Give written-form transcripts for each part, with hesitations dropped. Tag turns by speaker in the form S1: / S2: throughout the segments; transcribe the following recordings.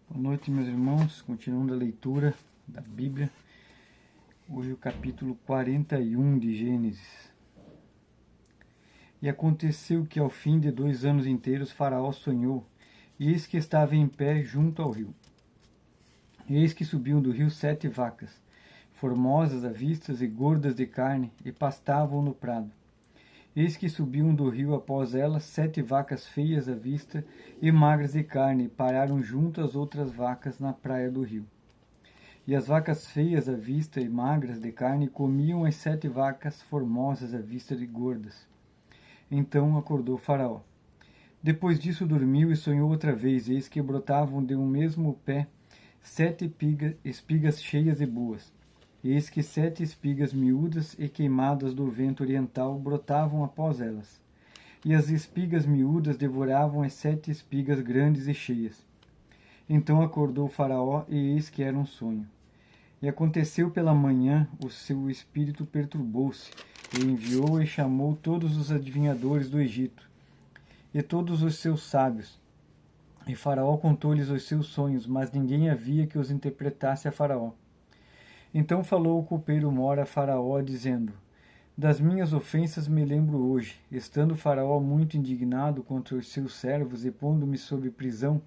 S1: Boa noite, meus irmãos. Continuando a leitura da Bíblia. Hoje o capítulo 41 de Gênesis. E aconteceu que ao fim de 2 anos inteiros Faraó sonhou, e eis que estava em pé junto ao rio. E eis que subiam do rio 7 vacas, formosas à vista e gordas de carne, e pastavam no prado. Eis que subiam do rio após elas 7 vacas feias à vista e magras de carne, e pararam junto às outras vacas na praia do rio. E as vacas feias à vista e magras de carne comiam as 7 vacas formosas à vista e gordas. Então acordou Faraó. Depois disso dormiu e sonhou outra vez, eis que brotavam de um mesmo pé 7 espigas cheias e boas. Eis que 7 espigas miúdas e queimadas do vento oriental brotavam após elas. E as espigas miúdas devoravam as 7 espigas grandes e cheias. Então acordou Faraó, e eis que era um sonho. E aconteceu pela manhã, o seu espírito perturbou-se, e enviou e chamou todos os adivinhadores do Egito, e todos os seus sábios. E Faraó contou-lhes os seus sonhos, mas ninguém havia que os interpretasse a Faraó. Então falou o copeiro Mor a Faraó, dizendo: Das minhas ofensas me lembro hoje, estando Faraó muito indignado contra os seus servos e pondo-me sob prisão,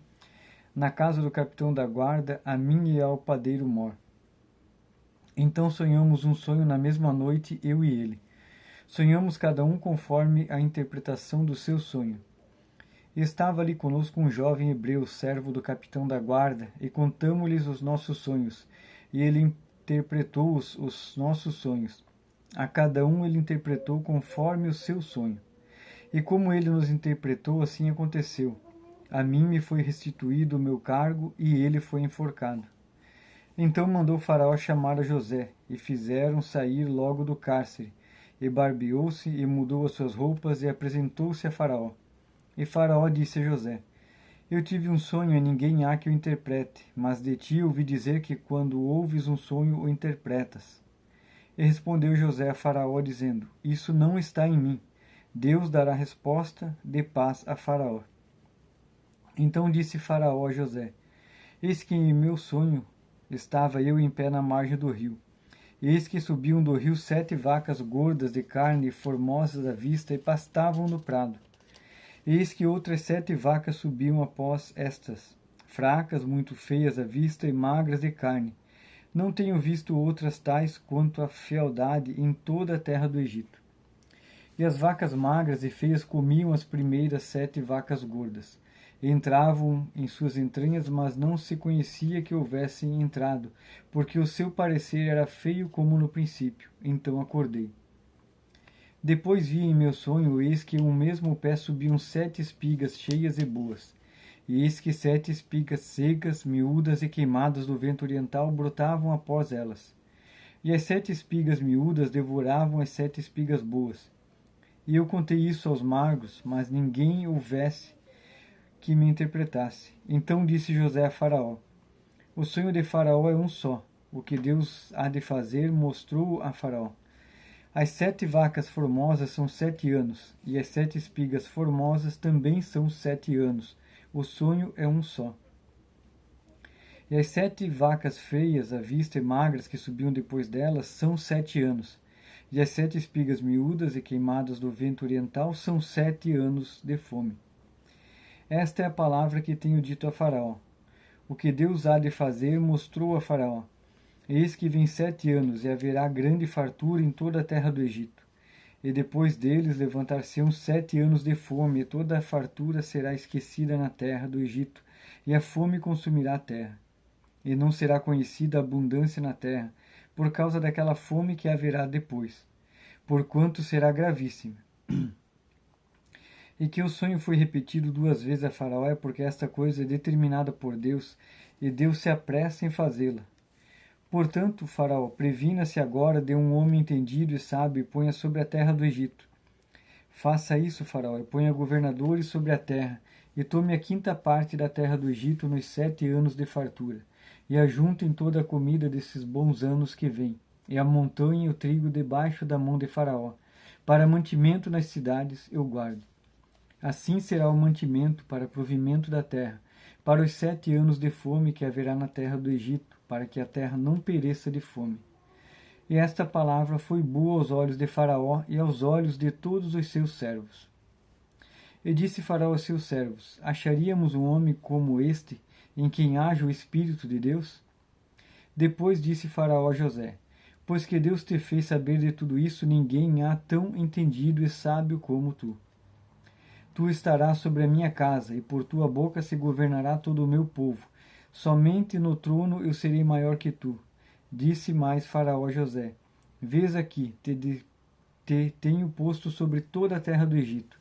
S1: na casa do capitão da guarda, a mim e ao padeiro Mor. Então sonhamos um sonho na mesma noite, eu e ele. Sonhamos cada um conforme a interpretação do seu sonho. Estava ali conosco um jovem hebreu, servo do capitão da guarda, e contamo-lhes os nossos sonhos, e ele interpretou os nossos sonhos. A cada um ele interpretou conforme o seu sonho. E como ele nos interpretou, assim aconteceu. A mim me foi restituído o meu cargo, e ele foi enforcado. Então mandou Faraó chamar a José, e fizeram sair logo do cárcere. E barbeou-se, e mudou as suas roupas, e apresentou-se a Faraó. E Faraó disse a José: Eu tive um sonho, e ninguém há que o interprete, mas de ti ouvi dizer que quando ouves um sonho o interpretas. E respondeu José a Faraó, dizendo: Isso não está em mim. Deus dará resposta de paz a Faraó. Então disse Faraó a José: Eis que em meu sonho estava eu em pé na margem do rio. Eis que subiam do rio 7 vacas gordas de carne, formosas à vista, e pastavam no prado. Eis que outras 7 vacas subiam após estas, fracas, muito feias à vista e magras de carne. Não tenho visto outras tais quanto a fealdade em toda a terra do Egito. E as vacas magras e feias comiam as primeiras 7 vacas gordas. Entravam em suas entranhas, mas não se conhecia que houvessem entrado, porque o seu parecer era feio como no princípio. Então acordei. Depois vi em meu sonho, eis que em um mesmo pé subiam 7 espigas cheias e boas. E eis que 7 espigas secas, miúdas e queimadas do vento oriental brotavam após elas. E as 7 espigas miúdas devoravam as 7 espigas boas. E eu contei isso aos magos, mas ninguém houvesse que me interpretasse. Então disse José a Faraó: O sonho de Faraó é um só. O que Deus há de fazer mostrou a Faraó. As 7 vacas formosas são 7 anos, e as 7 espigas formosas também são 7 anos. O sonho é um só. E as 7 vacas feias à vista e magras que subiam depois delas são 7 anos. E as 7 espigas miúdas e queimadas do vento oriental são 7 anos de fome. Esta é a palavra que tenho dito a Faraó. O que Deus há de fazer mostrou a Faraó. Eis que vem 7 anos, e haverá grande fartura em toda a terra do Egito. E depois deles levantar-se-ão 7 anos de fome, e toda a fartura será esquecida na terra do Egito, e a fome consumirá a terra. E não será conhecida a abundância na terra, por causa daquela fome que haverá depois, porquanto será gravíssima. E que o sonho foi repetido 2 vezes a Faraó é porque esta coisa é determinada por Deus, e Deus se apressa em fazê-la. Portanto, Faraó, previna-se agora de um homem entendido e sábio e ponha sobre a terra do Egito. Faça isso, Faraó, e ponha governadores sobre a terra, e tome a 5ª parte da terra do Egito nos 7 anos de fartura, e ajuntem toda a comida desses bons anos que vêm, e amontoem o trigo debaixo da mão de Faraó. Para mantimento nas cidades eu guardo. Assim será o mantimento para provimento da terra, para os 7 anos de fome que haverá na terra do Egito, para que a terra não pereça de fome. E esta palavra foi boa aos olhos de Faraó e aos olhos de todos os seus servos. E disse Faraó aos seus servos: Acharíamos um homem como este, em quem haja o Espírito de Deus? Depois disse Faraó a José: Pois que Deus te fez saber de tudo isso, ninguém há tão entendido e sábio como tu. Tu estarás sobre a minha casa, e por tua boca se governará todo o meu povo. Somente no trono eu serei maior que tu. Disse mais Faraó a José: Vês aqui, te tenho posto sobre toda a terra do Egito.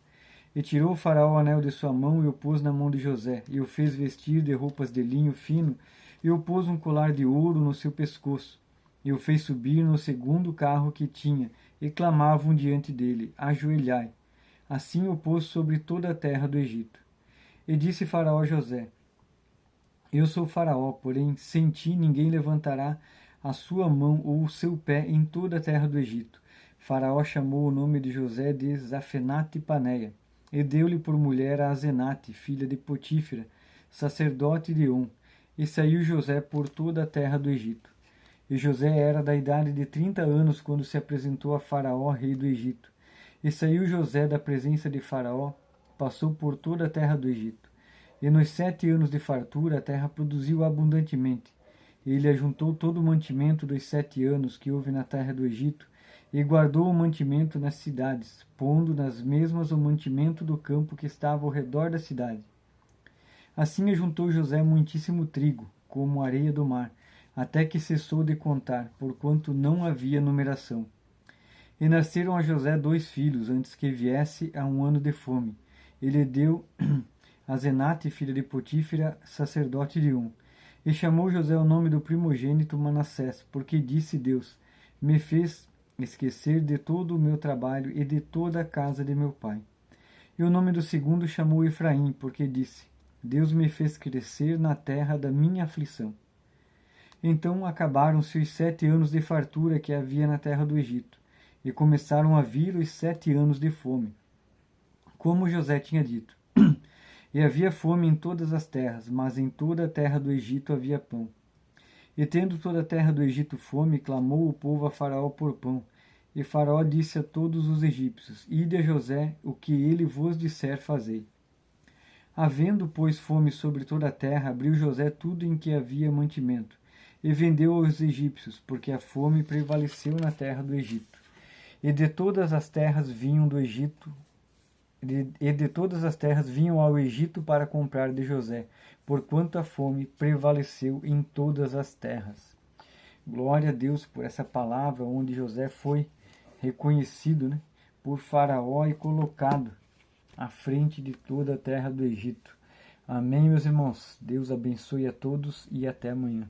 S1: E tirou Faraó o anel de sua mão e o pôs na mão de José, e o fez vestir de roupas de linho fino, e o pôs um colar de ouro no seu pescoço, e o fez subir no segundo carro que tinha, e clamavam diante dele: Ajoelhai. Assim o pôs sobre toda a terra do Egito. E disse Faraó a José: Eu sou Faraó, porém sem ti ninguém levantará a sua mão ou o seu pé em toda a terra do Egito. Faraó chamou o nome de José de Zafenate-Paneia, e deu-lhe por mulher a Azenate, filha de Potífera, sacerdote de On. E saiu José por toda a terra do Egito. E José era da idade de 30 anos quando se apresentou a Faraó, rei do Egito. E saiu José da presença de Faraó, passou por toda a terra do Egito. E nos 7 anos de fartura a terra produziu abundantemente. E ele ajuntou todo o mantimento dos 7 anos que houve na terra do Egito, e guardou o mantimento nas cidades, pondo nas mesmas o mantimento do campo que estava ao redor da cidade. Assim ajuntou José muitíssimo trigo, como a areia do mar, até que cessou de contar, porquanto não havia numeração. E nasceram a José 2 filhos, antes que viesse a 1 ano de fome. Ele deu a Azenate, filha de Potífera, sacerdote de On. E chamou José o nome do primogênito Manassés, porque disse Deus: Me fez esquecer de todo o meu trabalho e de toda a casa de meu pai. E o nome do segundo chamou Efraim, porque disse: Deus me fez crescer na terra da minha aflição. Então acabaram-se os 7 anos de fartura que havia na terra do Egito, e começaram a vir os 7 anos de fome, como José tinha dito. E havia fome em todas as terras, mas em toda a terra do Egito havia pão. E tendo toda a terra do Egito fome, clamou o povo a Faraó por pão. E Faraó disse a todos os egípcios: Ide a José, o que ele vos disser, fazei. Havendo, pois, fome sobre toda a terra, abriu José tudo em que havia mantimento, e vendeu aos egípcios, porque a fome prevaleceu na terra do Egito. E de todas as terras vinham do Egito, todas as terras vinham ao Egito para comprar de José, porquanto a fome prevaleceu em todas as terras. Glória a Deus por essa palavra, onde José foi reconhecido, né, por Faraó e colocado à frente de toda a terra do Egito. Amém, meus irmãos. Deus abençoe a todos e até amanhã.